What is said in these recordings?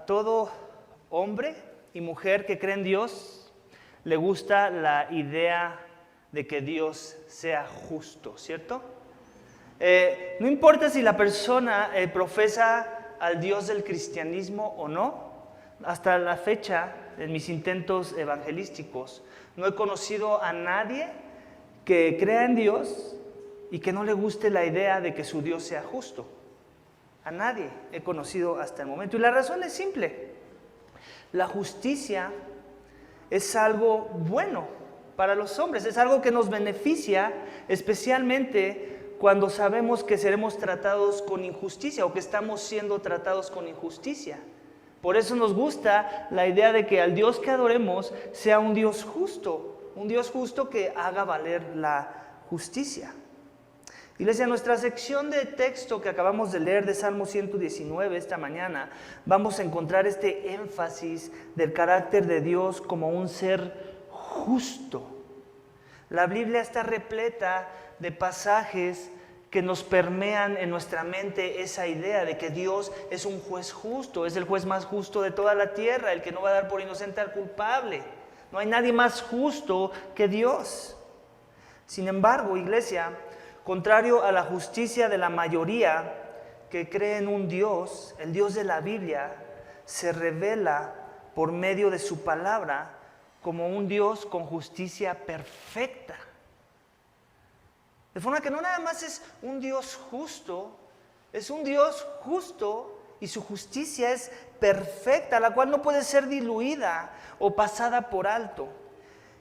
todo hombre y mujer que cree en Dios le gusta la idea de que Dios sea justo, ¿cierto? No importa si la persona profesa al Dios del cristianismo o no, hasta la fecha, en mis intentos evangelísticos, no he conocido a nadie que crea en Dios y que no le guste la idea de que su Dios sea justo. A nadie he conocido hasta el momento. Y la razón es simple. La justicia es algo bueno para los hombres, es algo que nos beneficia, especialmente cuando sabemos que seremos tratados con injusticia o que estamos siendo tratados con injusticia. Por eso nos gusta la idea de que al Dios que adoremos sea un Dios justo que haga valer la justicia. Iglesia, en nuestra sección de texto que acabamos de leer de Salmo 119 esta mañana, vamos a encontrar este énfasis del carácter de Dios como un ser justo. La Biblia está repleta de pasajes que nos permean en nuestra mente esa idea de que Dios es un juez justo, es el juez más justo de toda la tierra, el que no va a dar por inocente al culpable. No hay nadie más justo que Dios. Sin embargo, iglesia, contrario a la justicia de la mayoría que cree en un Dios, el Dios de la Biblia se revela por medio de su palabra como un Dios con justicia perfecta. De forma que no nada más es un Dios justo, es un Dios justo y su justicia es perfecta, la cual no puede ser diluida o pasada por alto.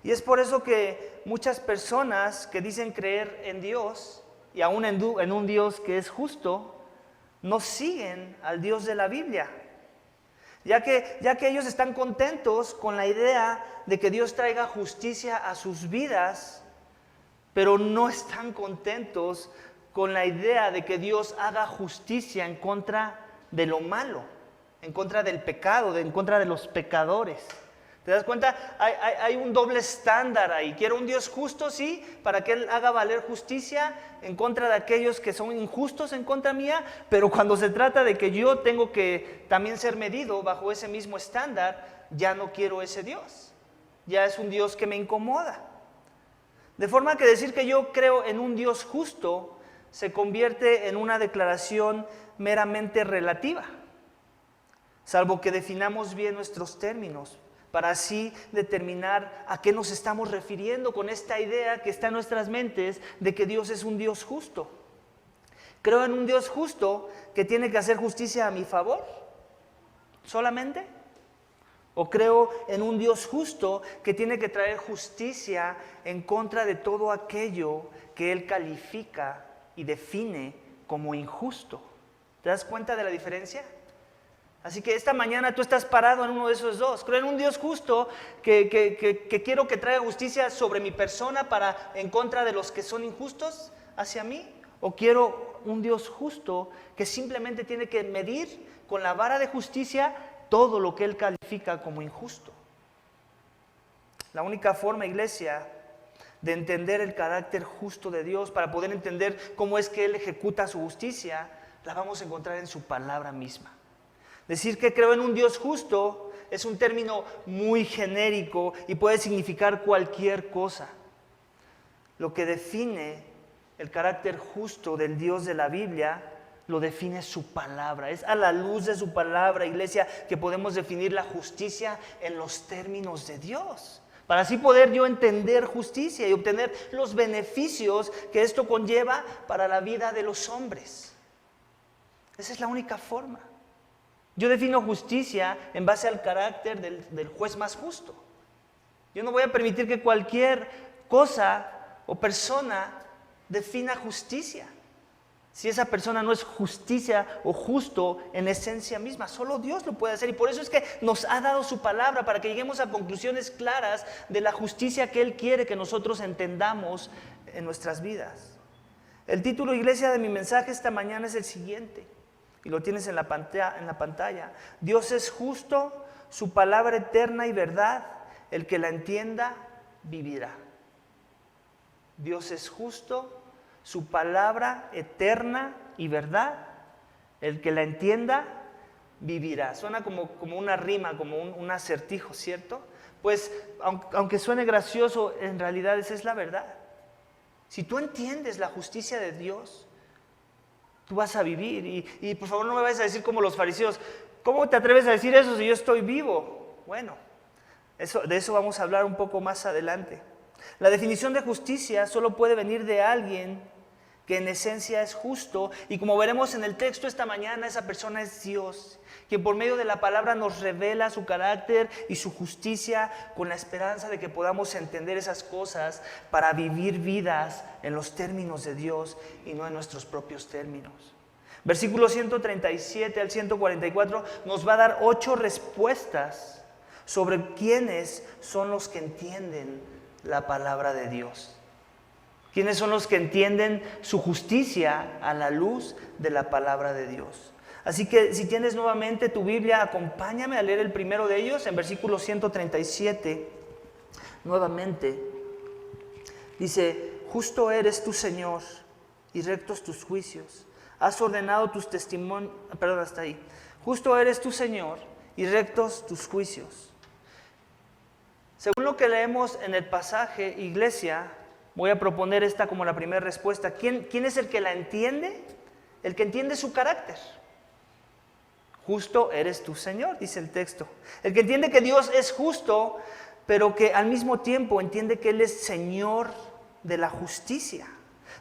Y es por eso que muchas personas que dicen creer en Dios, y aún en un Dios que es justo, no siguen al Dios de la Biblia. Ya que ellos están contentos con la idea de que Dios traiga justicia a sus vidas, pero no están contentos con la idea de que Dios haga justicia en contra de lo malo, en contra del pecado, en contra de los pecadores. ¿Te das cuenta? Hay un doble estándar ahí. Quiero un Dios justo, sí, para que Él haga valer justicia en contra de aquellos que son injustos en contra mía, pero cuando se trata de que yo tengo que también ser medido bajo ese mismo estándar, ya no quiero ese Dios. Ya es un Dios que me incomoda. De forma que decir que yo creo en un Dios justo se convierte en una declaración meramente relativa, salvo que definamos bien nuestros términos, para así determinar a qué nos estamos refiriendo con esta idea que está en nuestras mentes de que Dios es un Dios justo. ¿Creo en un Dios justo que tiene que hacer justicia a mi favor solamente? ¿O creo en un Dios justo que tiene que traer justicia en contra de todo aquello que Él califica y define como injusto? ¿Te das cuenta de la diferencia? Así que esta mañana tú estás parado en uno de esos dos. Creo en un Dios justo que quiero que traiga justicia sobre mi persona en contra de los que son injustos hacia mí. O quiero un Dios justo que simplemente tiene que medir con la vara de justicia todo lo que Él califica como injusto. La única forma, iglesia, de entender el carácter justo de Dios, para poder entender cómo es que Él ejecuta su justicia, la vamos a encontrar en su palabra misma. Decir que creo en un Dios justo es un término muy genérico y puede significar cualquier cosa. Lo que define el carácter justo del Dios de la Biblia lo define su palabra. Es a la luz de su palabra, iglesia, que podemos definir la justicia en los términos de Dios. Para así poder yo entender justicia y obtener los beneficios que esto conlleva para la vida de los hombres. Esa es la única forma. Yo defino justicia en base al carácter del juez más justo. Yo no voy a permitir que cualquier cosa o persona defina justicia. Si esa persona no es justicia o justo en esencia misma, solo Dios lo puede hacer. Y por eso es que nos ha dado su palabra para que lleguemos a conclusiones claras de la justicia que Él quiere que nosotros entendamos en nuestras vidas. El título, iglesia, de mi mensaje esta mañana es el siguiente. Y lo tienes en la pantalla. Dios es justo, su palabra eterna y verdad. El que la entienda, vivirá. Dios es justo, su palabra eterna y verdad. El que la entienda, vivirá. Suena como una rima, como un acertijo, ¿cierto? Pues aunque suene gracioso, en realidad esa es la verdad. Si tú entiendes la justicia de Dios, tú vas a vivir. Y por favor no me vayas a decir como los fariseos, ¿cómo te atreves a decir eso si yo estoy vivo? Bueno, de eso vamos a hablar un poco más adelante. La definición de justicia solo puede venir de alguien que en esencia es justo, y como veremos en el texto esta mañana, esa persona es Dios, quien por medio de la palabra nos revela su carácter y su justicia con la esperanza de que podamos entender esas cosas para vivir vidas en los términos de Dios y no en nuestros propios términos. Versículos 137 al 144 nos va a dar 8 respuestas sobre quiénes son los que entienden la palabra de Dios. ¿Quiénes son los que entienden su justicia a la luz de la palabra de Dios? Así que si tienes nuevamente tu Biblia, acompáñame a leer el primero de ellos en versículo 137. Nuevamente, dice, justo eres tu Señor y rectos tus juicios. Has ordenado tus testimonios, perdón, hasta ahí. Justo eres tu Señor y rectos tus juicios. Según lo que leemos en el pasaje, iglesia, voy a proponer esta como la primera respuesta. ¿Quién es el que la entiende? El que entiende su carácter. Justo eres tú, Señor, dice el texto. El que entiende que Dios es justo, pero que al mismo tiempo entiende que Él es Señor de la justicia.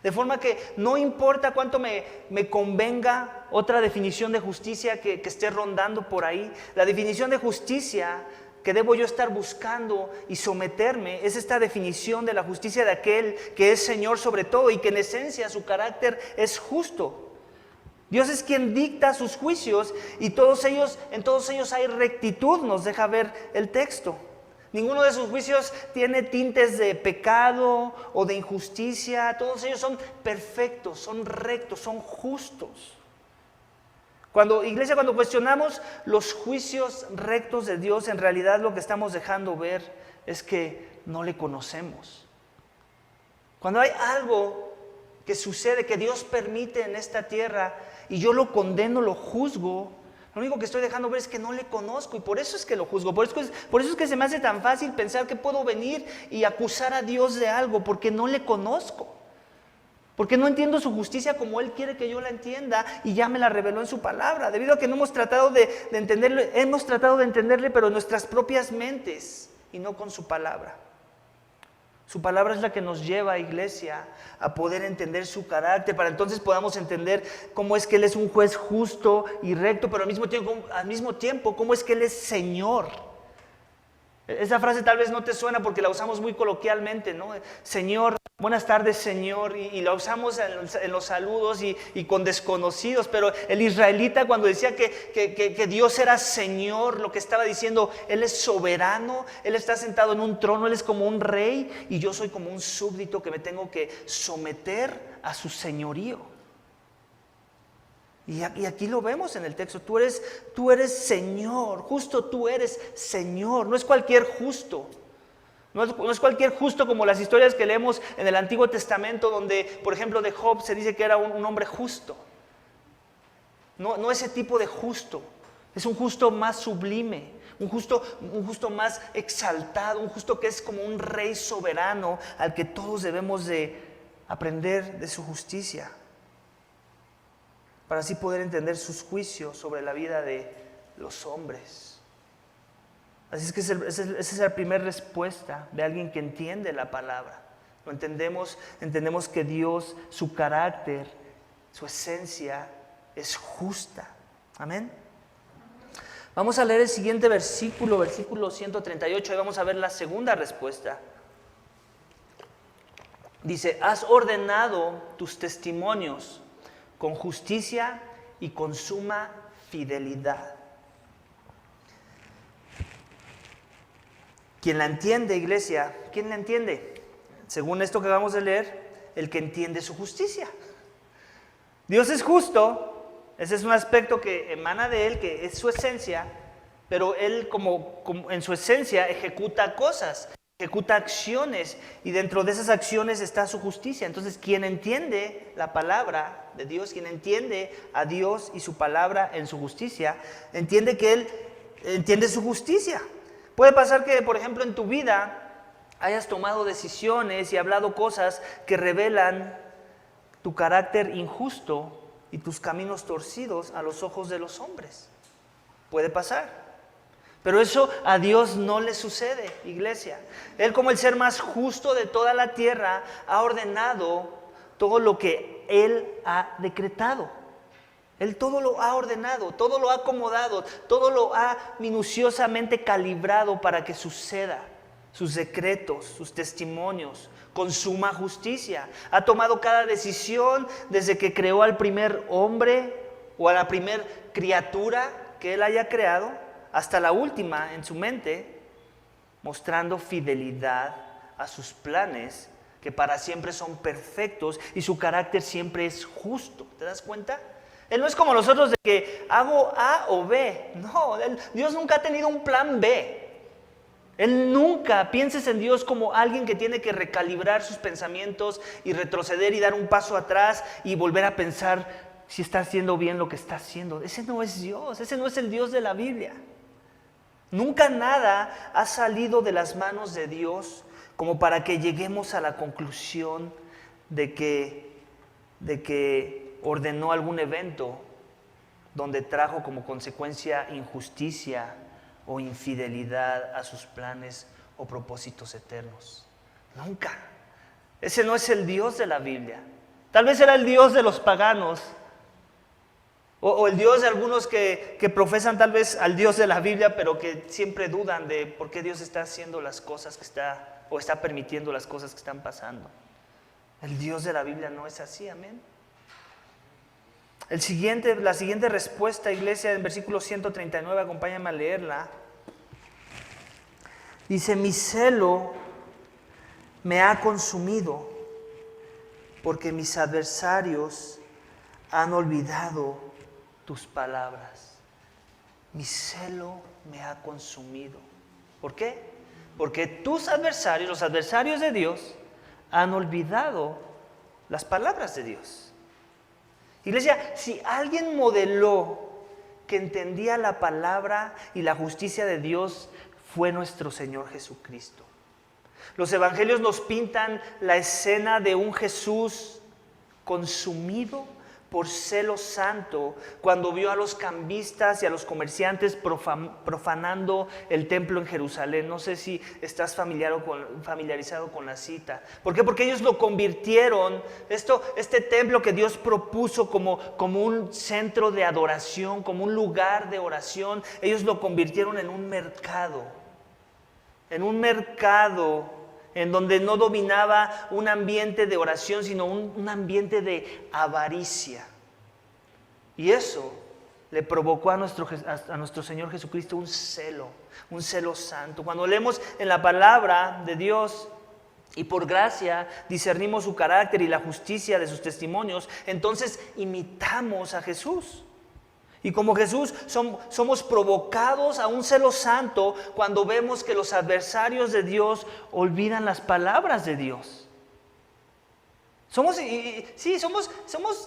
De forma que no importa cuánto me convenga otra definición de justicia que esté rondando por ahí. La definición de justicia que debo yo estar buscando y someterme es esta definición de la justicia de aquel que es Señor sobre todo y que en esencia su carácter es justo. Dios es quien dicta sus juicios y en todos ellos hay rectitud, nos deja ver el texto. Ninguno de sus juicios tiene tintes de pecado o de injusticia, todos ellos son perfectos, son rectos, son justos. Iglesia, cuando cuestionamos los juicios rectos de Dios, en realidad lo que estamos dejando ver es que no le conocemos. Cuando hay algo que sucede, que Dios permite en esta tierra, y yo lo condeno, lo juzgo, lo único que estoy dejando ver es que no le conozco, y por eso es que lo juzgo. Por eso es que se me hace tan fácil pensar que puedo venir y acusar a Dios de algo, porque no le conozco. Porque no entiendo su justicia como Él quiere que yo la entienda y ya me la reveló en su palabra. Debido a que no hemos tratado de entenderle, pero en nuestras propias mentes y no con su palabra. Su palabra es la que nos lleva, iglesia, a poder entender su carácter, para entonces podamos entender cómo es que Él es un juez justo y recto, pero al mismo tiempo cómo es que Él es Señor. Esa frase tal vez no te suena porque la usamos muy coloquialmente, ¿no? Señor, buenas tardes, Señor, y la usamos en los saludos y con desconocidos, pero el israelita cuando decía que Dios era Señor, lo que estaba diciendo, Él es soberano, Él está sentado en un trono, Él es como un rey y yo soy como un súbdito que me tengo que someter a su señorío. Y aquí lo vemos en el texto, tú eres Señor, justo tú eres Señor, no es cualquier justo. No es cualquier justo como las historias que leemos en el Antiguo Testamento, donde, por ejemplo, de Job se dice que era un hombre justo. No ese tipo de justo, es un justo más sublime, un justo más exaltado, un justo que es como un rey soberano al que todos debemos de aprender de su justicia, para así poder entender sus juicios sobre la vida de los hombres. Así es que esa es la primera respuesta de alguien que entiende la palabra. Lo entendemos que Dios, su carácter, su esencia es justa. Amén. Vamos a leer el siguiente versículo 138, y vamos a ver la segunda respuesta. Dice, has ordenado tus testimonios con justicia y con suma fidelidad. ¿Quién la entiende, iglesia? ¿Quién la entiende? Según esto que acabamos de leer, el que entiende su justicia. Dios es justo, ese es un aspecto que emana de Él, que es su esencia, pero Él como en su esencia ejecuta cosas. ejecuta acciones y dentro de esas acciones está su justicia. Entonces, quien entiende la palabra de Dios, quien entiende a Dios y su palabra en su justicia, entiende que Él entiende su justicia. Puede pasar que, por ejemplo, en tu vida hayas tomado decisiones y hablado cosas que revelan tu carácter injusto y tus caminos torcidos a los ojos de los hombres. Puede pasar. Pero eso a Dios no le sucede, iglesia. Él, como el ser más justo de toda la tierra, ha ordenado todo lo que Él ha decretado. Él todo lo ha ordenado, todo lo ha acomodado, todo lo ha minuciosamente calibrado para que suceda. Sus decretos, sus testimonios, con suma justicia. Ha tomado cada decisión desde que creó al primer hombre o a la primer criatura que Él haya creado, hasta la última en su mente, mostrando fidelidad a sus planes que para siempre son perfectos y su carácter siempre es justo. ¿Te das cuenta? Él no es como nosotros de que hago A o B. No, Dios nunca ha tenido un plan B. Él nunca, pienses en Dios como alguien que tiene que recalibrar sus pensamientos y retroceder y dar un paso atrás y volver a pensar si está haciendo bien lo que está haciendo. Ese no es Dios, ese no es el Dios de la Biblia. Nunca nada ha salido de las manos de Dios como para que lleguemos a la conclusión de que ordenó algún evento donde trajo como consecuencia injusticia o infidelidad a sus planes o propósitos eternos. Nunca. Ese no es el Dios de la Biblia. Tal vez era el Dios de los paganos, o el Dios de algunos que profesan tal vez al Dios de la Biblia, pero que siempre dudan de por qué Dios está haciendo las cosas o está permitiendo las cosas que están pasando. El Dios de la Biblia no es así, amén. La siguiente respuesta, iglesia, en versículo 139, acompáñame a leerla. Dice, mi celo me ha consumido porque mis adversarios han olvidado tus palabras. Mi celo me ha consumido. ¿Por qué? Porque tus adversarios, los adversarios de Dios, han olvidado las palabras de Dios. Iglesia, si alguien modeló que entendía la palabra y la justicia de Dios, fue nuestro Señor Jesucristo. Los evangelios nos pintan la escena de un Jesús consumido por celo santo cuando vio a los cambistas y a los comerciantes profanando el templo en Jerusalén. No sé si estás familiarizado con la cita. ¿Por qué? Porque ellos lo convirtieron, este templo que Dios propuso como un centro de adoración, como un lugar de oración, ellos lo convirtieron en un mercado. En un mercado en donde no dominaba un ambiente de oración, sino un ambiente de avaricia. Y eso le provocó a nuestro Señor Jesucristo un celo santo. Cuando leemos en la palabra de Dios y por gracia discernimos su carácter y la justicia de sus testimonios, entonces imitamos a Jesús. Y como Jesús somos provocados a un celo santo cuando vemos que los adversarios de Dios olvidan las palabras de Dios. Somos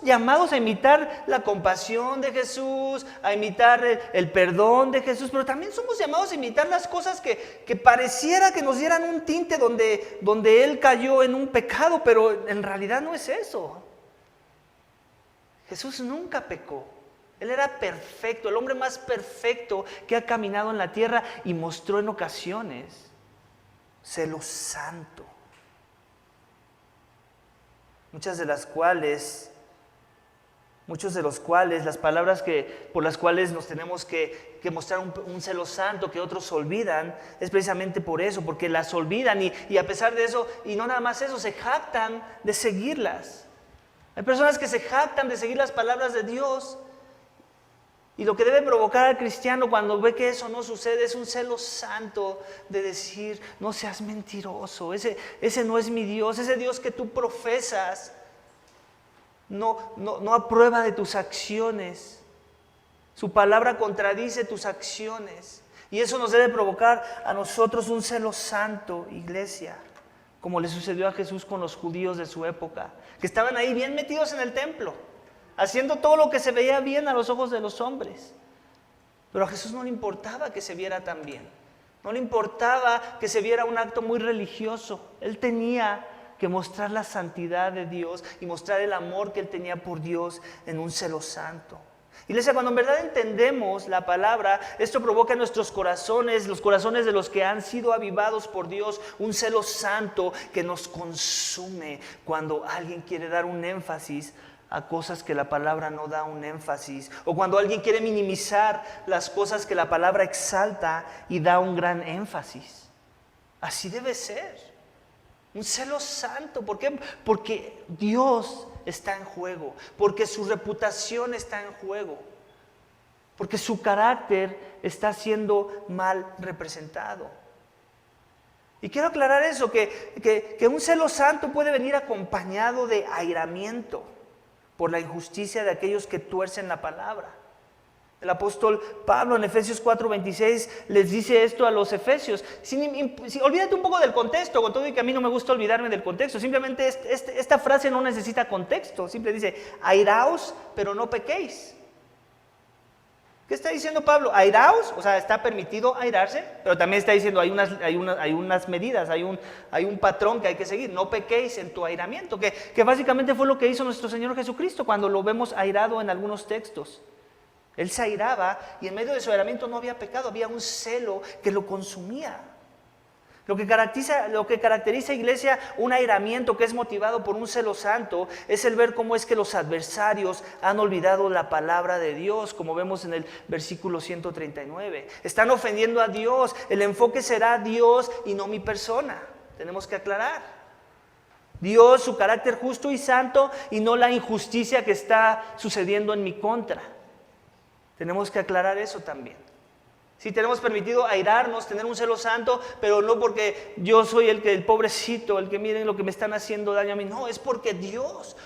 llamados a imitar la compasión de Jesús, a imitar el perdón de Jesús, pero también somos llamados a imitar las cosas que pareciera que nos dieran un tinte donde Él cayó en un pecado, pero en realidad no es eso. Jesús nunca pecó. Él era perfecto, el hombre más perfecto que ha caminado en la tierra y mostró en ocasiones celo santo. Muchos de los cuales las palabras por las cuales nos tenemos que mostrar un celo santo que otros olvidan, es precisamente por eso, porque las olvidan y a pesar de eso, y no nada más eso, se jactan de seguirlas. Hay personas que se jactan de seguir las palabras de Dios. Y lo que debe provocar al cristiano cuando ve que eso no sucede es un celo santo de decir, no seas mentiroso, ese no es mi Dios, ese Dios que tú profesas no aprueba de tus acciones. Su palabra contradice tus acciones. Y eso nos debe provocar a nosotros un celo santo, iglesia, como le sucedió a Jesús con los judíos de su época, que estaban ahí bien metidos en el templo, haciendo todo lo que se veía bien a los ojos de los hombres. Pero a Jesús no le importaba que se viera tan bien, no le importaba que se viera un acto muy religioso. Él tenía que mostrar la santidad de Dios y mostrar el amor que Él tenía por Dios en un celo santo. Iglesia, cuando en verdad entendemos la palabra, esto provoca en nuestros corazones, los corazones de los que han sido avivados por Dios, un celo santo que nos consume cuando alguien quiere dar un énfasis a cosas que la palabra no da un énfasis, o cuando alguien quiere minimizar las cosas que la palabra exalta y da un gran énfasis. Así debe ser. Un celo santo. ¿Por qué? Porque Dios está en juego, porque su reputación está en juego, porque su carácter está siendo mal representado. Y quiero aclarar eso, que un celo santo puede venir acompañado de airamiento por la injusticia de aquellos que tuercen la palabra. El apóstol Pablo en Efesios 4:26 les dice esto a los efesios. Olvídate un poco del contexto, con todo y que a mí no me gusta olvidarme del contexto. Simplemente esta frase no necesita contexto. Simple dice, airaos, pero no pequéis. ¿Qué está diciendo Pablo? Airaos, o sea, está permitido airarse, pero también está diciendo hay unas medidas, hay un patrón que hay que seguir. No pequéis en tu airamiento, que básicamente fue lo que hizo nuestro Señor Jesucristo cuando lo vemos airado en algunos textos. Él se airaba y en medio de su airamiento no había pecado, había un celo que lo consumía. Lo que caracteriza, iglesia, un airamiento que es motivado por un celo santo es el ver cómo es que los adversarios han olvidado la palabra de Dios, como vemos en el versículo 139. Están ofendiendo a Dios, el enfoque será Dios y no mi persona. Tenemos que aclarar. Dios, su carácter justo y santo y no la injusticia que está sucediendo en mi contra. Tenemos que aclarar eso también. Sí, tenemos permitido airarnos, tener un celo santo, pero no porque yo soy el pobrecito, el que miren lo que me están haciendo daño a mí. No, es porque Dios,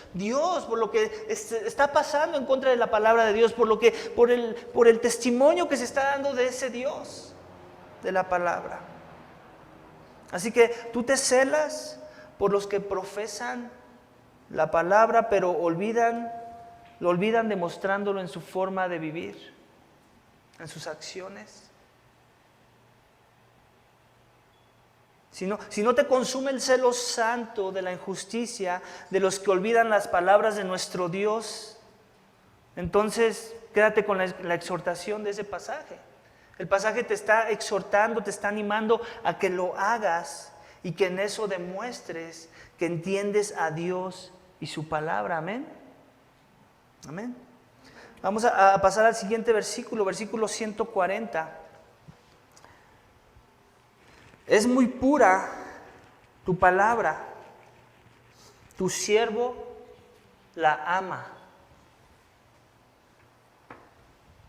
por lo que está pasando en contra de la palabra de Dios, por el testimonio que se está dando de ese Dios, de la palabra. Así que tú te celas por los que profesan la palabra, pero lo olvidan demostrándolo en su forma de vivir, en sus acciones. Si no te consume el celo santo de la injusticia, de los que olvidan las palabras de nuestro Dios, entonces quédate con la exhortación de ese pasaje. El pasaje te está exhortando, te está animando a que lo hagas y que en eso demuestres que entiendes a Dios y su palabra. Amén. Amén. Vamos a pasar al siguiente versículo 140. Es muy pura tu palabra, tu siervo la ama.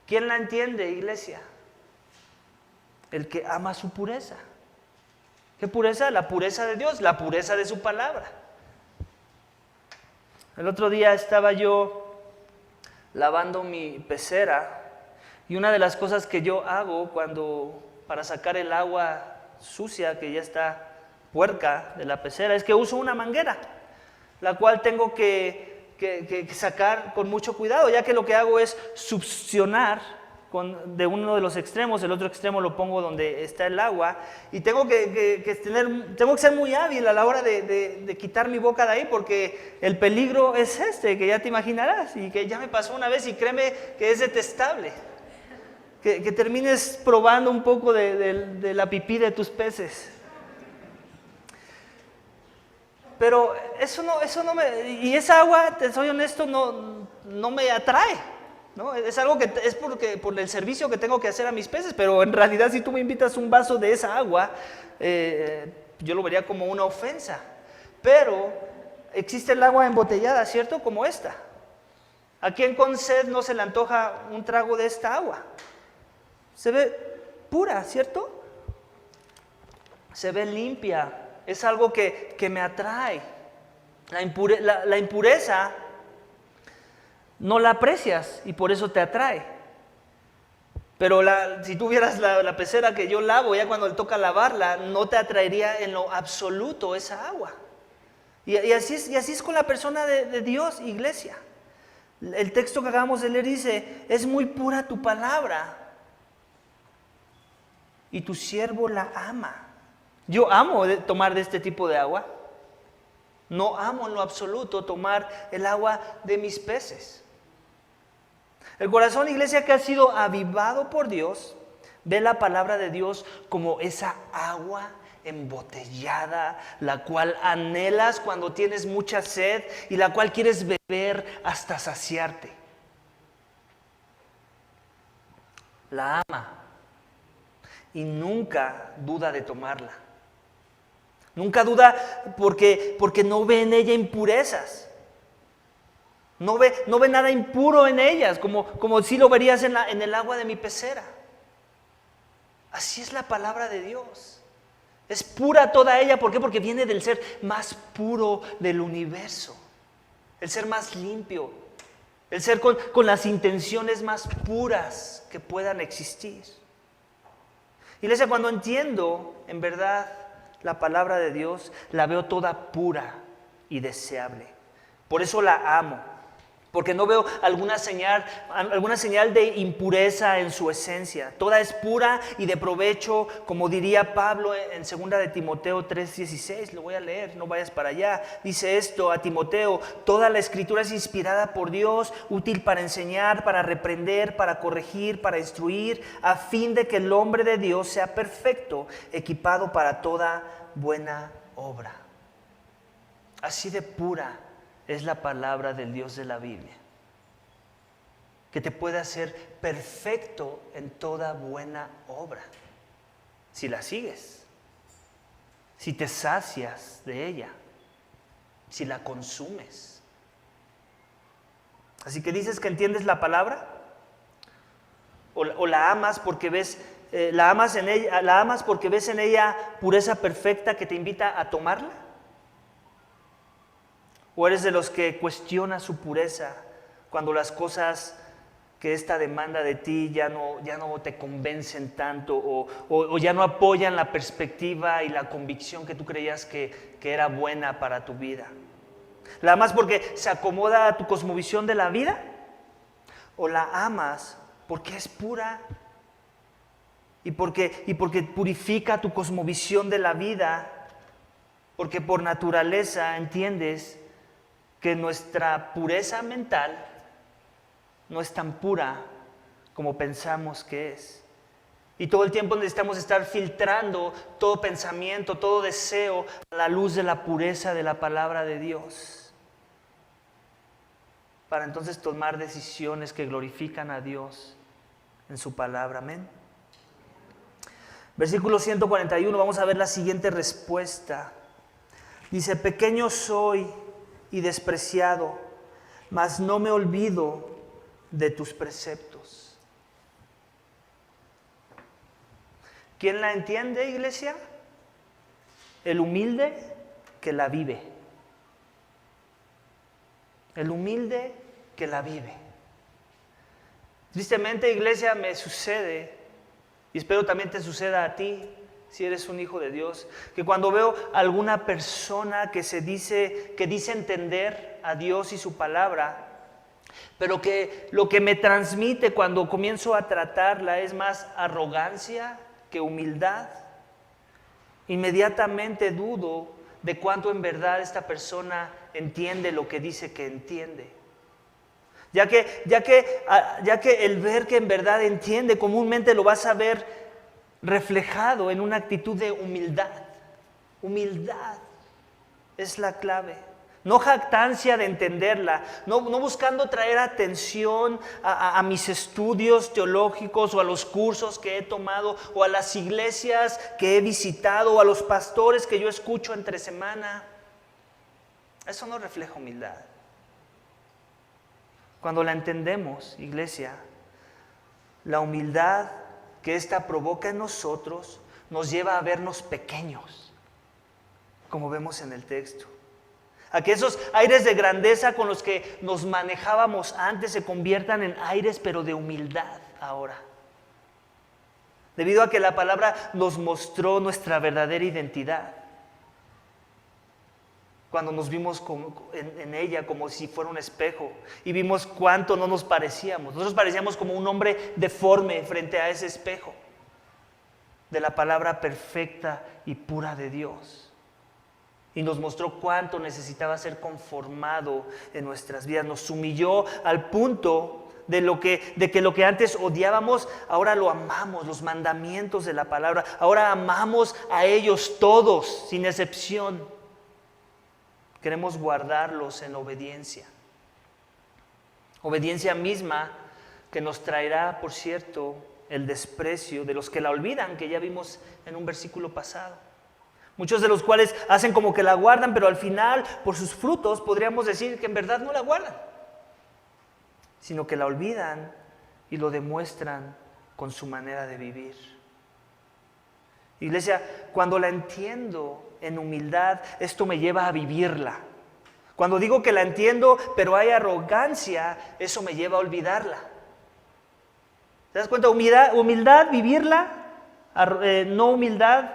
¿Quién la entiende, iglesia? El que ama su pureza. ¿Qué pureza? La pureza de Dios, la pureza de su palabra. El otro día estaba yo lavando mi pecera y una de las cosas que yo hago para sacar el agua sucia que ya está puerca de la pecera es que uso una manguera, la cual tengo que sacar con mucho cuidado, ya que lo que hago es succionar de uno de los extremos, el otro extremo lo pongo donde está el agua y tengo que ser muy hábil a la hora de quitar mi boca de ahí, porque el peligro es que ya te imaginarás y que ya me pasó una vez y créeme que es detestable, que termines probando un poco de la pipí de tus peces. Pero eso no y esa agua, te soy honesto, no me atrae. ¿No? Es algo que es por el servicio que tengo que hacer a mis peces, pero en realidad si tú me invitas un vaso de esa agua, yo lo vería como una ofensa. Pero existe el agua embotellada, ¿cierto? Como esta. ¿A quién con sed no se le antoja un trago de esta agua? Se ve pura, ¿cierto? Se ve limpia, es algo que me atrae. La impureza no la aprecias y por eso te atrae. Pero si tú vieras la pecera que yo lavo, ya cuando le toca lavarla, no te atraería en lo absoluto esa agua. Y así es con la persona de Dios, iglesia. El texto que acabamos de leer dice, es muy pura tu palabra y tu siervo la ama. Yo amo tomar de este tipo de agua. No amo en lo absoluto tomar el agua de mis peces. El corazón, iglesia, que ha sido avivado por Dios, ve la palabra de Dios como esa agua embotellada, la cual anhelas cuando tienes mucha sed y la cual quieres beber hasta saciarte. La ama y nunca duda de tomarla. Nunca duda porque no ve en ella impurezas. No ve nada impuro en ellas, como si lo verías en el agua de mi pecera. Así es la palabra de Dios. Es pura toda ella. ¿Por qué? Porque viene del ser más puro del universo. El ser más limpio. El ser con las intenciones más puras que puedan existir. Iglesia, cuando entiendo en verdad la palabra de Dios, la veo toda pura y deseable. Por eso la amo. Porque no veo alguna señal de impureza en su esencia. Toda es pura y de provecho, como diría Pablo en 2 de Timoteo 3:16. Lo voy a leer, no vayas para allá. Dice esto a Timoteo: toda la escritura es inspirada por Dios, útil para enseñar, para reprender, para corregir, para instruir, a fin de que el hombre de Dios sea perfecto, equipado para toda buena obra. Así de pura es la palabra del Dios de la Biblia, que te puede hacer perfecto en toda buena obra, si la sigues, si te sacias de ella, si la consumes. Así que dices que entiendes la palabra, o la amas porque la amas porque ves en ella pureza perfecta que te invita a tomarla. ¿O eres de los que cuestiona su pureza cuando las cosas que esta demanda de ti ya no te convencen tanto o ya no apoyan la perspectiva y la convicción que tú creías que era buena para tu vida? ¿La amas porque se acomoda a tu cosmovisión de la vida? ¿O la amas porque es pura y porque purifica tu cosmovisión de la vida? Porque por naturaleza entiendes que nuestra pureza mental no es tan pura como pensamos que es. Y todo el tiempo necesitamos estar filtrando todo pensamiento, todo deseo a la luz de la pureza de la palabra de Dios, para entonces tomar decisiones que glorifican a Dios en su palabra. Amén. Versículo 141, vamos a ver la siguiente respuesta. Dice: pequeño soy y despreciado, mas no me olvido de tus preceptos. ¿Quién la entiende, iglesia? El humilde que la vive. El humilde que la vive. Tristemente, iglesia, me sucede, y espero también te suceda a ti, si eres un hijo de Dios, que cuando veo a alguna persona que dice entender a Dios y su palabra, pero que lo que me transmite cuando comienzo a tratarla es más arrogancia que humildad, inmediatamente dudo de cuánto en verdad esta persona entiende lo que dice que entiende. Ya que el ver que en verdad entiende, comúnmente lo vas a ver reflejado en una actitud de humildad. Humildad es la clave. No jactancia de entenderla, no buscando traer atención a mis estudios teológicos o a los cursos que he tomado o a las iglesias que he visitado o a los pastores que yo escucho entre semana. Eso no refleja humildad. Cuando la entendemos, iglesia, la humildad que ésta provoca en nosotros nos lleva a vernos pequeños, como vemos en el texto. A que esos aires de grandeza con los que nos manejábamos antes se conviertan en aires pero de humildad ahora. debido a que la palabra nos mostró nuestra verdadera identidad. Cuando nos vimos en ella como si fuera un espejo y vimos cuánto no nos parecíamos. Nosotros parecíamos como un hombre deforme frente a ese espejo de la palabra perfecta y pura de Dios. Y nos mostró cuánto necesitaba ser conformado en nuestras vidas. Nos humilló al punto de que lo que antes odiábamos, ahora lo amamos, los mandamientos de la palabra. Ahora amamos a ellos todos, sin excepción. Queremos guardarlos en obediencia. Obediencia misma que nos traerá, por cierto, el desprecio de los que la olvidan, que ya vimos en un versículo pasado. Muchos de los cuales hacen como que la guardan, pero al final, por sus frutos, podríamos decir que en verdad no la guardan, sino que la olvidan y lo demuestran con su manera de vivir. Iglesia, cuando la entiendo en humildad, esto me lleva a vivirla. Cuando digo que la entiendo, pero hay arrogancia, eso me lleva a olvidarla. ¿Te das cuenta? Humildad, vivirla, no humildad,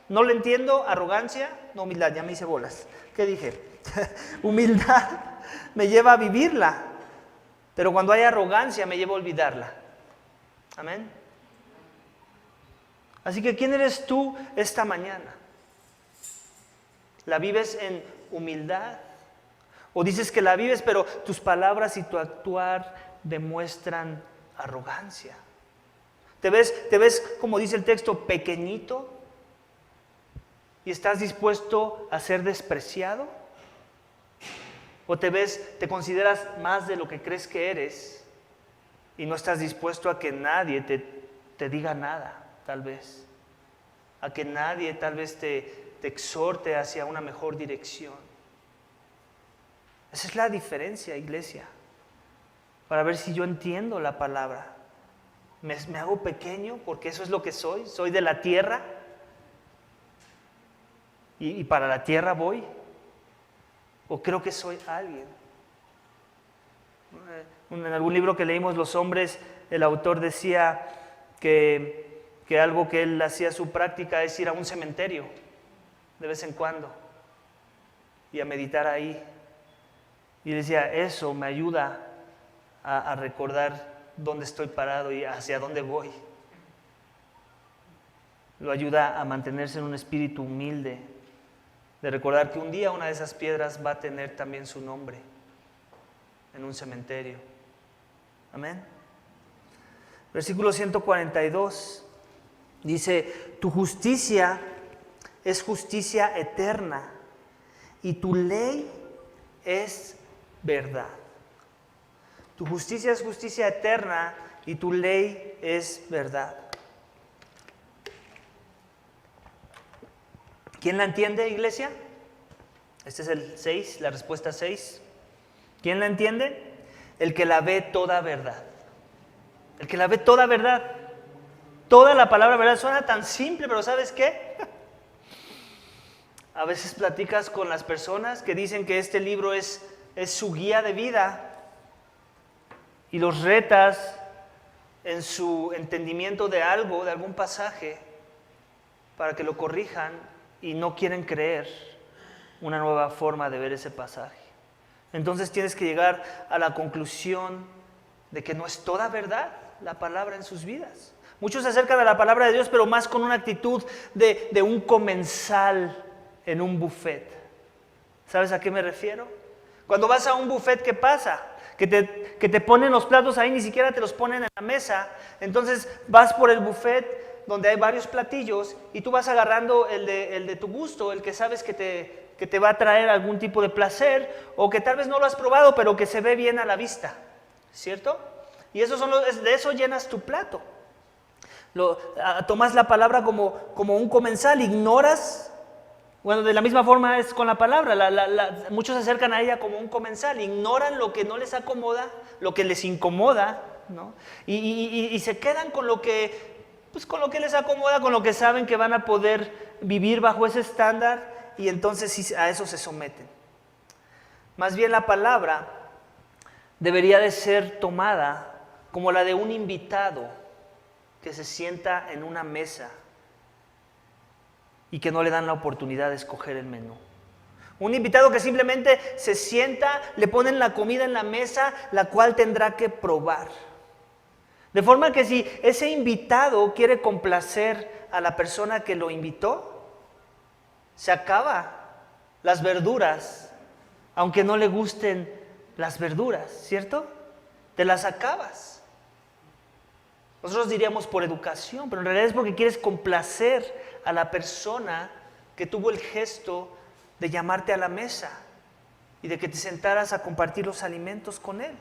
no la entiendo, arrogancia, no humildad, ya me hice bolas. ¿Qué dije? Humildad me lleva a vivirla, pero cuando hay arrogancia me lleva a olvidarla. Amén. Así que, ¿quién eres tú esta mañana? ¿La vives en humildad? ¿O dices que la vives, pero tus palabras y tu actuar demuestran arrogancia? ¿Te ves, como dice el texto, pequeñito? ¿Y estás dispuesto a ser despreciado? ¿O te consideras más de lo que crees que eres y no estás dispuesto a que nadie te diga nada, tal vez? A que nadie tal vez te exhorte hacia una mejor dirección. Esa es la diferencia, iglesia. Para ver si yo entiendo la palabra. ¿Me hago pequeño porque eso es lo que soy? ¿Soy de la tierra? ¿Y para la tierra voy? ¿O creo que soy alguien? En algún libro que leímos Los Hombres, el autor decía que algo que él hacía su práctica es ir a un cementerio de vez en cuando y a meditar ahí. Y decía, eso me ayuda a recordar dónde estoy parado y hacia dónde voy. Lo ayuda a mantenerse en un espíritu humilde, de recordar que un día una de esas piedras va a tener también su nombre en un cementerio. Amén. Versículo 142 dice, tu justicia es justicia eterna y tu ley es verdad. Tu justicia es justicia eterna y tu ley es verdad. ¿Quién la entiende, iglesia? Este es el 6, la respuesta 6. ¿Quién la entiende? El que la ve toda verdad. El que la ve toda verdad. Toda la palabra verdad suena tan simple, pero ¿sabes qué? A veces platicas con las personas que dicen que este libro es su guía de vida y los retas en su entendimiento de algo, de algún pasaje, para que lo corrijan y no quieren creer una nueva forma de ver ese pasaje. Entonces tienes que llegar a la conclusión de que no es toda verdad la palabra en sus vidas. Muchos se acercan a la palabra de Dios, pero más con una actitud de un comensal en un buffet. ¿Sabes a qué me refiero? Cuando vas a un buffet, ¿qué pasa? Que te ponen los platos ahí, ni siquiera te los ponen en la mesa. Entonces vas por el buffet donde hay varios platillos y tú vas agarrando el de tu gusto, el que sabes que te va a traer algún tipo de placer o que tal vez no lo has probado, pero que se ve bien a la vista, ¿cierto? Y de eso llenas tu plato. Tomas la palabra como un comensal, ignoras. Bueno, de la misma forma es con la palabra. Muchos se acercan a ella como un comensal, ignoran lo que no les acomoda, lo que les incomoda, ¿no? Y se quedan con lo que les acomoda, con lo que saben que van a poder vivir bajo ese estándar, y entonces sí, a eso se someten. Más bien la palabra debería de ser tomada como la de un invitado que se sienta en una mesa y que no le dan la oportunidad de escoger el menú. Un invitado que simplemente se sienta, le ponen la comida en la mesa, la cual tendrá que probar. De forma que si ese invitado quiere complacer a la persona que lo invitó, se acaba las verduras, aunque no le gusten las verduras, ¿cierto? Te las acabas. Nosotros diríamos por educación, pero en realidad es porque quieres complacer a la persona que tuvo el gesto de llamarte a la mesa y de que te sentaras a compartir los alimentos con él.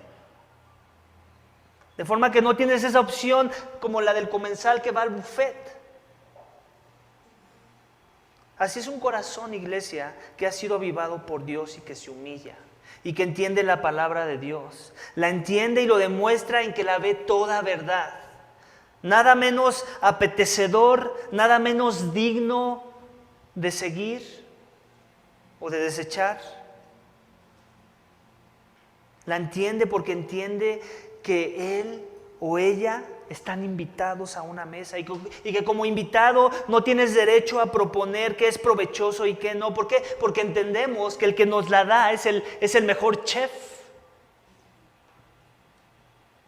De forma que no tienes esa opción como la del comensal que va al buffet. Así es un corazón, iglesia, que ha sido avivado por Dios y que se humilla y que entiende la palabra de Dios. La entiende y lo demuestra en que la ve toda verdad. Nada menos apetecedor, nada menos digno de seguir o de desechar. La entiende porque entiende que él o ella están invitados a una mesa y que como invitado no tienes derecho a proponer qué es provechoso y qué no. ¿Por qué? Porque entendemos que el que nos la da es el mejor chef.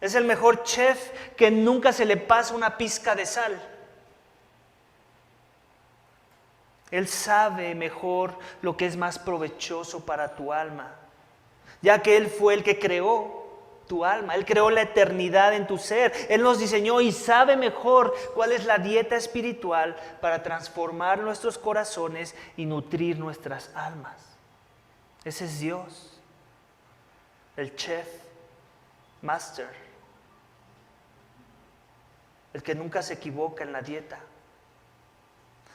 Es el mejor chef que nunca se le pasa una pizca de sal. Él sabe mejor lo que es más provechoso para tu alma, ya que Él fue el que creó tu alma. Él creó la eternidad en tu ser. Él nos diseñó y sabe mejor cuál es la dieta espiritual para transformar nuestros corazones y nutrir nuestras almas. Ese es Dios, el chef master, el que nunca se equivoca en la dieta.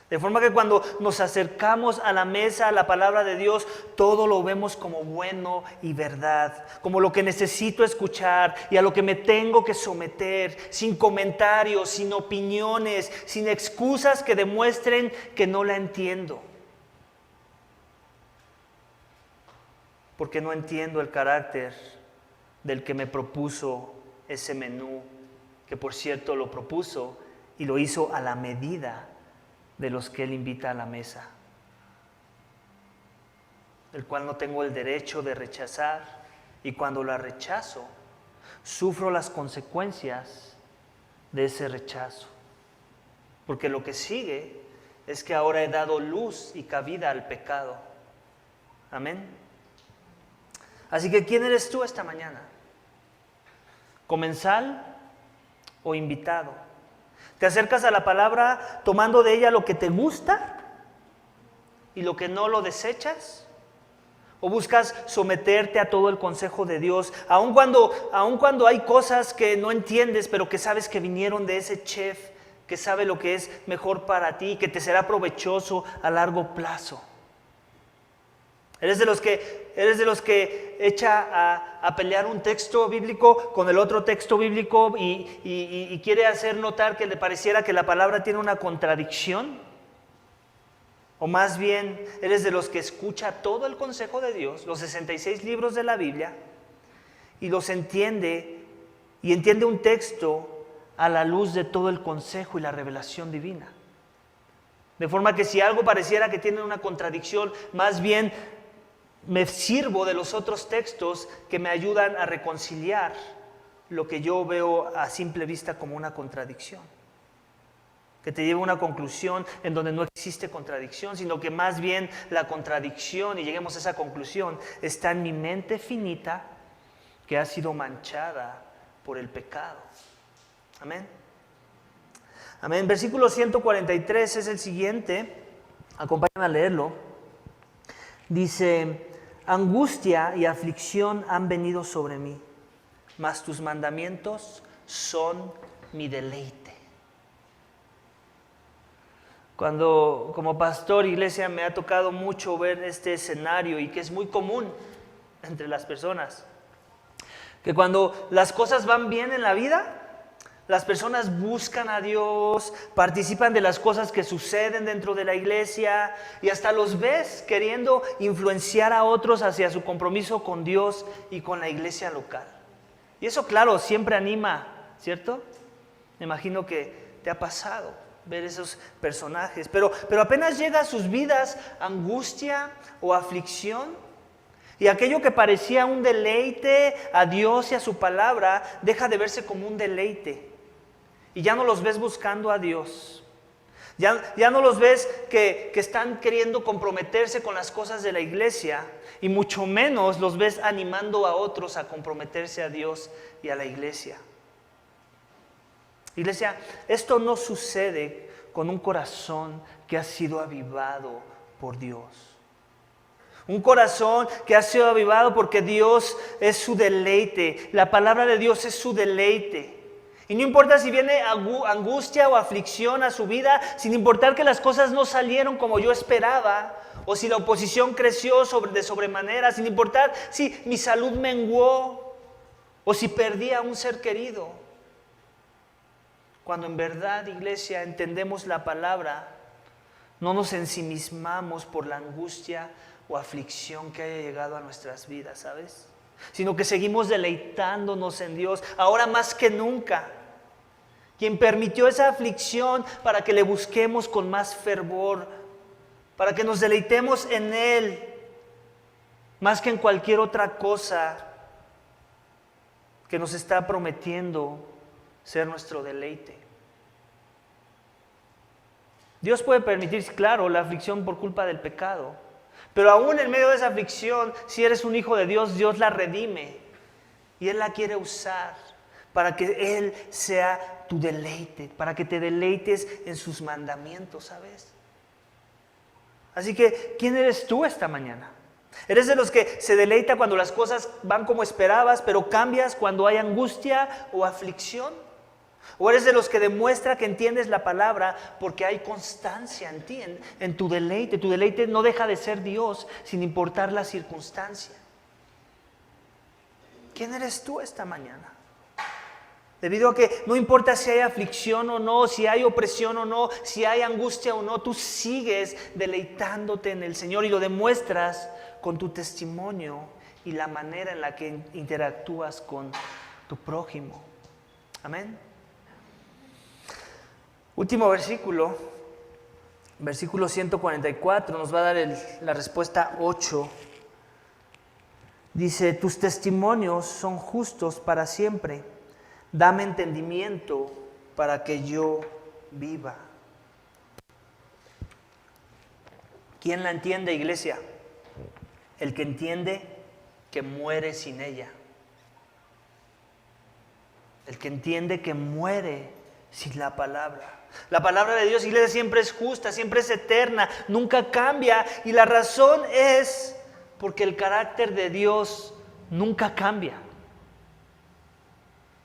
De forma que cuando nos acercamos a la mesa, a la palabra de Dios, todo lo vemos como bueno y verdad, como lo que necesito escuchar y a lo que me tengo que someter, sin comentarios, sin opiniones, sin excusas que demuestren que no la entiendo. Porque no entiendo el carácter del que me propuso ese menú, que por cierto lo propuso y lo hizo a la medida de los que Él invita a la mesa, el cual no tengo el derecho de rechazar, y cuando la rechazo, sufro las consecuencias de ese rechazo, porque lo que sigue es que ahora he dado luz y cabida al pecado. Amén. Así que ¿quién eres tú esta mañana? ¿Comensal o invitado? ¿Te acercas a la palabra tomando de ella lo que te gusta y lo que no lo desechas? ¿O buscas someterte a todo el consejo de Dios, aun cuando hay cosas que no entiendes, pero que sabes que vinieron de ese chef que sabe lo que es mejor para ti, que te será provechoso a largo plazo? ¿Eres de los que echa a pelear un texto bíblico con el otro texto bíblico y quiere hacer notar que le pareciera que la palabra tiene una contradicción? ¿O más bien eres de los que escucha todo el consejo de Dios, los 66 libros de la Biblia, y los entiende y entiende un texto a la luz de todo el consejo y la revelación divina? De forma que si algo pareciera que tiene una contradicción, más bien me sirvo de los otros textos que me ayudan a reconciliar lo que yo veo a simple vista como una contradicción. Que te lleve a una conclusión en donde no existe contradicción, sino que más bien la contradicción, y lleguemos a esa conclusión, está en mi mente finita que ha sido manchada por el pecado. Amén. Amén. Versículo 143 es el siguiente. Acompáñame a leerlo. Dice: angustia y aflicción han venido sobre mí, mas tus mandamientos son mi deleite. Cuando como pastor, iglesia, me ha tocado mucho ver este escenario, y que es muy común entre las personas, que cuando las cosas van bien en la vida, las personas buscan a Dios, participan de las cosas que suceden dentro de la iglesia y hasta los ves queriendo influenciar a otros hacia su compromiso con Dios y con la iglesia local. Y eso, claro, siempre anima, ¿cierto? Me imagino que te ha pasado ver esos personajes. Pero apenas llega a sus vidas angustia o aflicción, y aquello que parecía un deleite a Dios y a su palabra deja de verse como un deleite. Y ya no los ves buscando a Dios. Ya no los ves que están queriendo comprometerse con las cosas de la iglesia, y mucho menos los ves animando a otros a comprometerse a Dios y a la iglesia. Iglesia, esto no sucede con un corazón que ha sido avivado por Dios. Un corazón que ha sido avivado porque Dios es su deleite. La palabra de Dios es su deleite. Y no importa si viene angustia o aflicción a su vida, sin importar que las cosas no salieron como yo esperaba, o si la oposición creció de sobremanera, sin importar si mi salud menguó, o si perdí a un ser querido. Cuando en verdad, iglesia, entendemos la palabra, no nos ensimismamos por la angustia o aflicción que haya llegado a nuestras vidas, ¿sabes? Sino que seguimos deleitándonos en Dios, ahora más que nunca. Quien permitió esa aflicción para que le busquemos con más fervor, para que nos deleitemos en Él, más que en cualquier otra cosa que nos está prometiendo ser nuestro deleite. Dios puede permitir, claro, la aflicción por culpa del pecado, pero aún en medio de esa aflicción, si eres un hijo de Dios, Dios la redime y Él la quiere usar para que Él sea tu deleite, para que te deleites en sus mandamientos, ¿sabes? Así que, ¿quién eres tú esta mañana? ¿Eres de los que se deleita cuando las cosas van como esperabas, pero cambias cuando hay angustia o aflicción? ¿O eres de los que demuestra que entiendes la palabra porque hay constancia en ti, en tu deleite? Tu deleite no deja de ser Dios sin importar la circunstancia. ¿Quién eres tú esta mañana? Debido a que no importa si hay aflicción o no, si hay opresión o no, si hay angustia o no, tú sigues deleitándote en el Señor y lo demuestras con tu testimonio y la manera en la que interactúas con tu prójimo. Amén. Último versículo, versículo 144, nos va a dar la respuesta 8. Dice, tus testimonios son justos para siempre. Dame entendimiento para que yo viva. ¿Quién la entiende, iglesia? El que entiende que muere sin ella. El que entiende que muere sin la palabra. La palabra de Dios, iglesia, siempre es justa, siempre es eterna, nunca cambia. Y la razón es porque el carácter de Dios nunca cambia.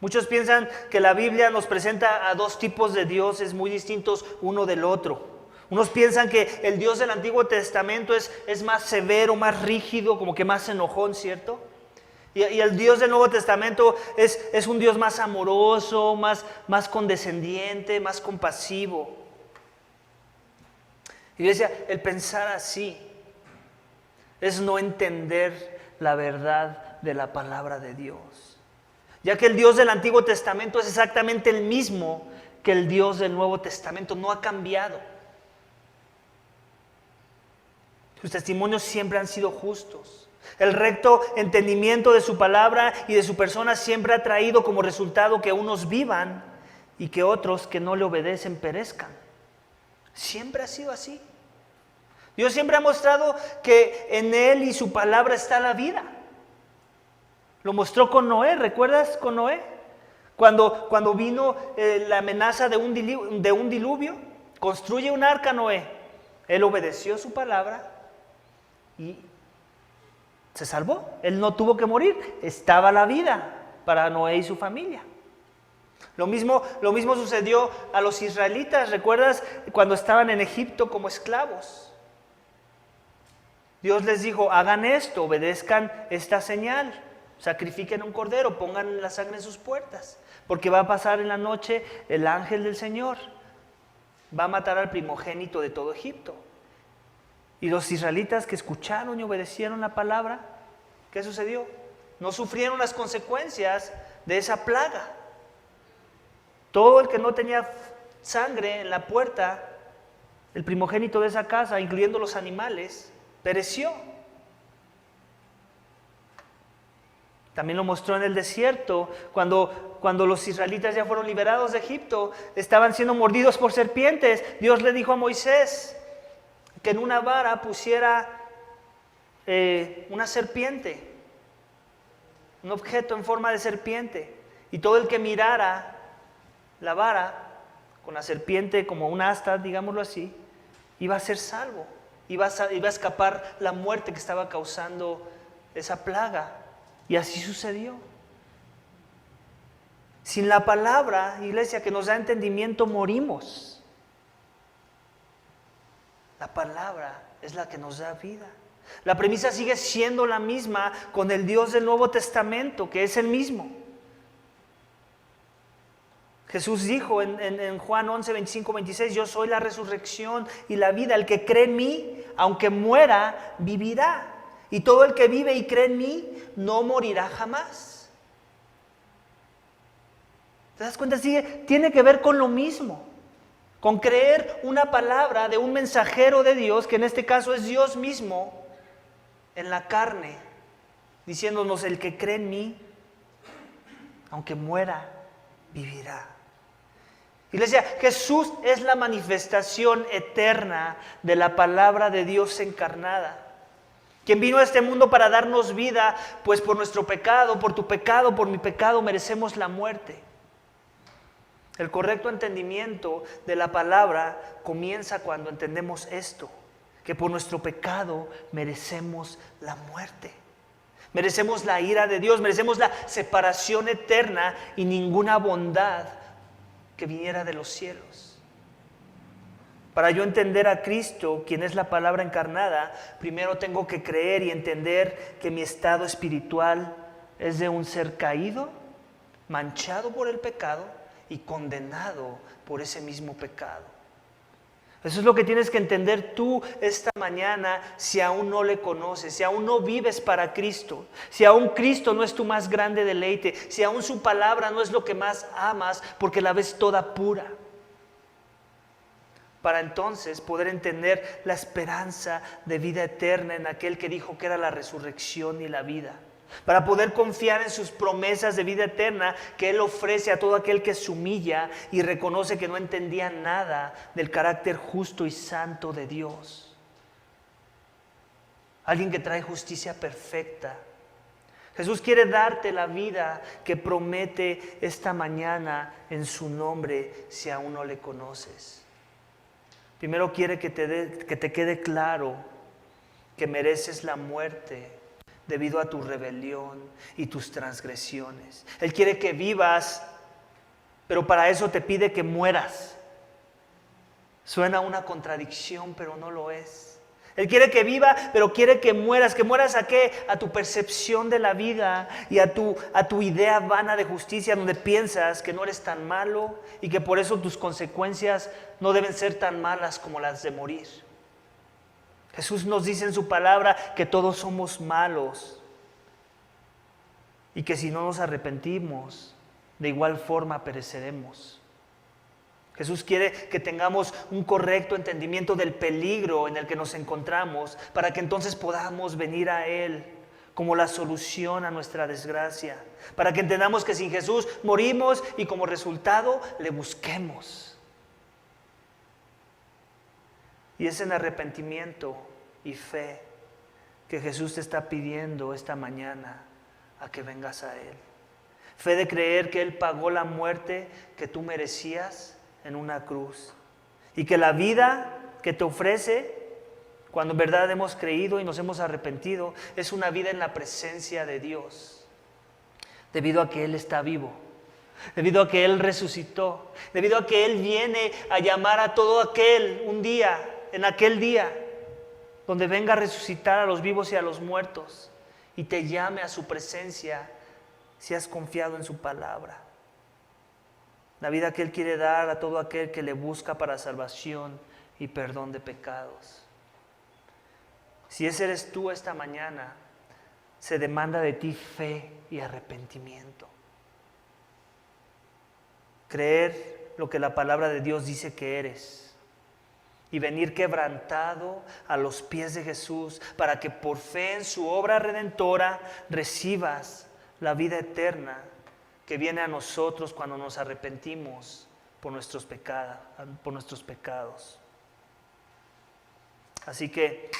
Muchos piensan que la Biblia nos presenta a dos tipos de dioses muy distintos uno del otro. Unos piensan que el Dios del Antiguo Testamento es más severo, más rígido, como que más enojón, ¿cierto? Y el Dios del Nuevo Testamento es un Dios más amoroso, más condescendiente, más compasivo. Iglesia, el pensar así es no entender la verdad de la palabra de Dios. Ya que el Dios del Antiguo Testamento es exactamente el mismo que el Dios del Nuevo Testamento, no ha cambiado. Sus testimonios siempre han sido justos. El recto entendimiento de su palabra y de su persona siempre ha traído como resultado que unos vivan y que otros que no le obedecen perezcan. Siempre ha sido así. Dios siempre ha mostrado que en Él y su palabra está la vida. Lo mostró con Noé, ¿recuerdas con Noé? Cuando vino la amenaza de un diluvio, construye un arca Noé. Él obedeció su palabra y se salvó. Él no tuvo que morir, estaba la vida para Noé y su familia. Lo mismo sucedió a los israelitas, ¿recuerdas? Cuando estaban en Egipto como esclavos. Dios les dijo, hagan esto, obedezcan esta señal. Sacrifiquen un cordero, pongan la sangre en sus puertas, porque va a pasar en la noche el ángel del Señor. Va a matar al primogénito de todo Egipto. Y los israelitas que escucharon y obedecieron la palabra, ¿qué sucedió? No sufrieron las consecuencias de esa plaga. Todo el que no tenía sangre en la puerta, el primogénito de esa casa, incluyendo los animales, pereció. También lo mostró en el desierto, cuando los israelitas ya fueron liberados de Egipto, estaban siendo mordidos por serpientes. Dios le dijo a Moisés que en una vara pusiera una serpiente, un objeto en forma de serpiente, y todo el que mirara la vara con la serpiente como un asta, digámoslo así, iba a ser salvo, iba a escapar la muerte que estaba causando esa plaga. Y así sucedió. Sin la palabra, iglesia, que nos da entendimiento, morimos. La palabra es la que nos da vida. La premisa sigue siendo la misma con el Dios del Nuevo Testamento, que es el mismo. Jesús dijo en Juan 11, 25, 26, yo soy la resurrección y la vida. El que cree en mí, aunque muera, vivirá. Y todo el que vive y cree en mí, no morirá jamás. ¿Te das cuenta? Tiene que ver con lo mismo. Con creer una palabra de un mensajero de Dios, que en este caso es Dios mismo, en la carne, diciéndonos, el que cree en mí, aunque muera, vivirá. Iglesia, Jesús es la manifestación eterna de la palabra de Dios encarnada. Quien vino a este mundo para darnos vida, pues por nuestro pecado, por tu pecado, por mi pecado, merecemos la muerte. El correcto entendimiento de la palabra comienza cuando entendemos esto, que por nuestro pecado merecemos la muerte. Merecemos la ira de Dios, merecemos la separación eterna y ninguna bondad que viniera de los cielos. Para yo entender a Cristo, quien es la palabra encarnada, primero tengo que creer y entender que mi estado espiritual es de un ser caído, manchado por el pecado y condenado por ese mismo pecado. Eso es lo que tienes que entender tú esta mañana si aún no le conoces, si aún no vives para Cristo, si aún Cristo no es tu más grande deleite, si aún su palabra no es lo que más amas porque la ves toda pura. Para entonces poder entender la esperanza de vida eterna en aquel que dijo que era la resurrección y la vida. Para poder confiar en sus promesas de vida eterna que Él ofrece a todo aquel que se humilla y reconoce que no entendía nada del carácter justo y santo de Dios. Alguien que trae justicia perfecta. Jesús quiere darte la vida que promete esta mañana en su nombre si aún no le conoces. Primero quiere que te quede claro que mereces la muerte debido a tu rebelión y tus transgresiones. Él quiere que vivas, pero para eso te pide que mueras. Suena una contradicción, pero no lo es. Él quiere que viva, pero quiere que mueras. ¿Que mueras a qué? A tu percepción de la vida y a tu idea vana de justicia, donde piensas que no eres tan malo y que por eso tus consecuencias no deben ser tan malas como las de morir. Jesús nos dice en su palabra que todos somos malos y que si no nos arrepentimos, de igual forma pereceremos. Jesús quiere que tengamos un correcto entendimiento del peligro en el que nos encontramos para que entonces podamos venir a Él como la solución a nuestra desgracia. Para que entendamos que sin Jesús morimos y como resultado le busquemos. Y es en arrepentimiento y fe que Jesús te está pidiendo esta mañana a que vengas a Él. Fe de creer que Él pagó la muerte que tú merecías en una cruz. Y que la vida que te ofrece, cuando en verdad hemos creído y nos hemos arrepentido, es una vida en la presencia de Dios. Debido a que Él está vivo. Debido a que Él resucitó. Debido a que Él viene a llamar a todo aquel un día, en aquel día, donde venga a resucitar a los vivos y a los muertos. Y te llame a su presencia si has confiado en su palabra. La vida que Él quiere dar a todo aquel que le busca para salvación y perdón de pecados. Si ese eres tú esta mañana, se demanda de ti fe y arrepentimiento. Creer lo que la palabra de Dios dice que eres y venir quebrantado a los pies de Jesús para que por fe en su obra redentora recibas la vida eterna que viene a nosotros cuando nos arrepentimos por nuestros pecados. Así que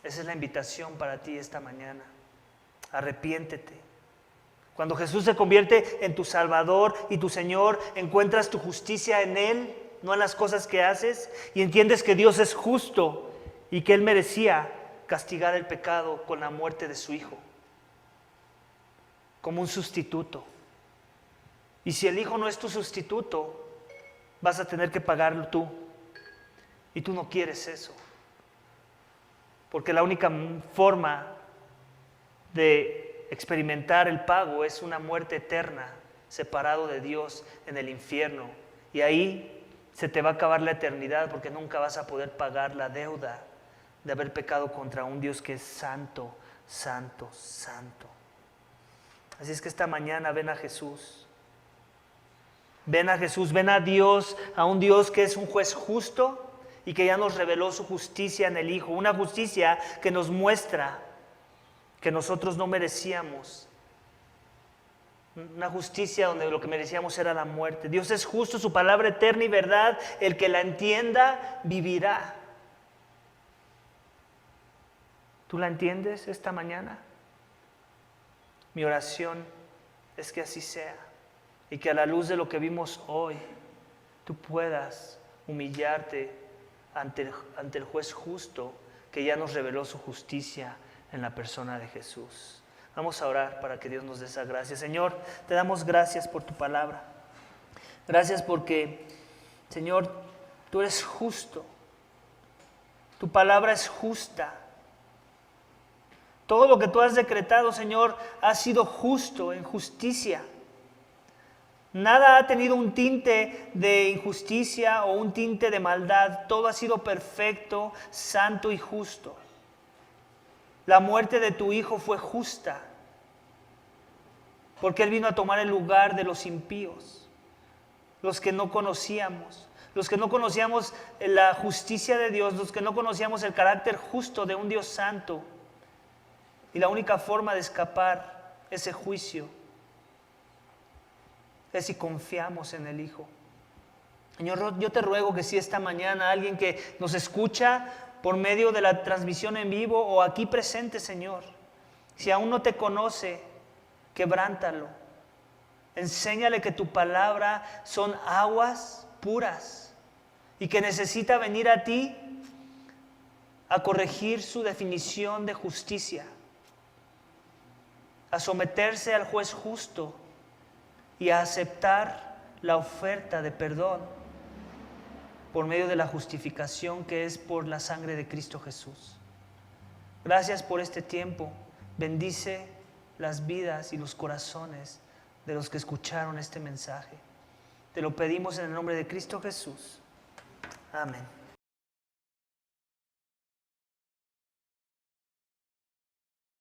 esa es la invitación para ti esta mañana. Arrepiéntete. Cuando Jesús se convierte en tu Salvador y tu Señor, encuentras tu justicia en Él, no en las cosas que haces, y entiendes que Dios es justo y que Él merecía castigar el pecado con la muerte de su Hijo, como un sustituto. Y si el Hijo no es tu sustituto, vas a tener que pagarlo tú. Y tú no quieres eso. Porque la única forma de experimentar el pago es una muerte eterna, separado de Dios en el infierno. Y ahí se te va a acabar la eternidad porque nunca vas a poder pagar la deuda de haber pecado contra un Dios que es santo, santo, santo. Así es que esta mañana ven a Jesús. Ven a Jesús, ven a Dios, a un Dios que es un juez justo y que ya nos reveló su justicia en el Hijo. Una justicia que nos muestra que nosotros no merecíamos. Una justicia donde lo que merecíamos era la muerte. Dios es justo, su palabra eterna y verdad. El que la entienda, vivirá. ¿Tú la entiendes esta mañana? Mi oración es que así sea. Y que a la luz de lo que vimos hoy, tú puedas humillarte ante el juez justo que ya nos reveló su justicia en la persona de Jesús. Vamos a orar para que Dios nos dé esa gracia. Señor, te damos gracias por tu palabra. Gracias porque, Señor, tú eres justo. Tu palabra es justa. Todo lo que tú has decretado, Señor, ha sido justo, en justicia. Nada ha tenido un tinte de injusticia o un tinte de maldad. Todo ha sido perfecto, santo y justo. La muerte de tu Hijo fue justa, porque Él vino a tomar el lugar de los impíos, los que no conocíamos la justicia de Dios, los que no conocíamos el carácter justo de un Dios santo. Y la única forma de escapar ese juicio es si confiamos en el Hijo. Señor, yo te ruego que si esta mañana alguien que nos escucha por medio de la transmisión en vivo o aquí presente, Señor, si aún no te conoce, quebrántalo. Enséñale que tu palabra son aguas puras y que necesita venir a ti a corregir su definición de justicia, a someterse al juez justo y a aceptar la oferta de perdón por medio de la justificación que es por la sangre de Cristo Jesús. Gracias por este tiempo. Bendice las vidas y los corazones de los que escucharon este mensaje. Te lo pedimos en el nombre de Cristo Jesús. Amén.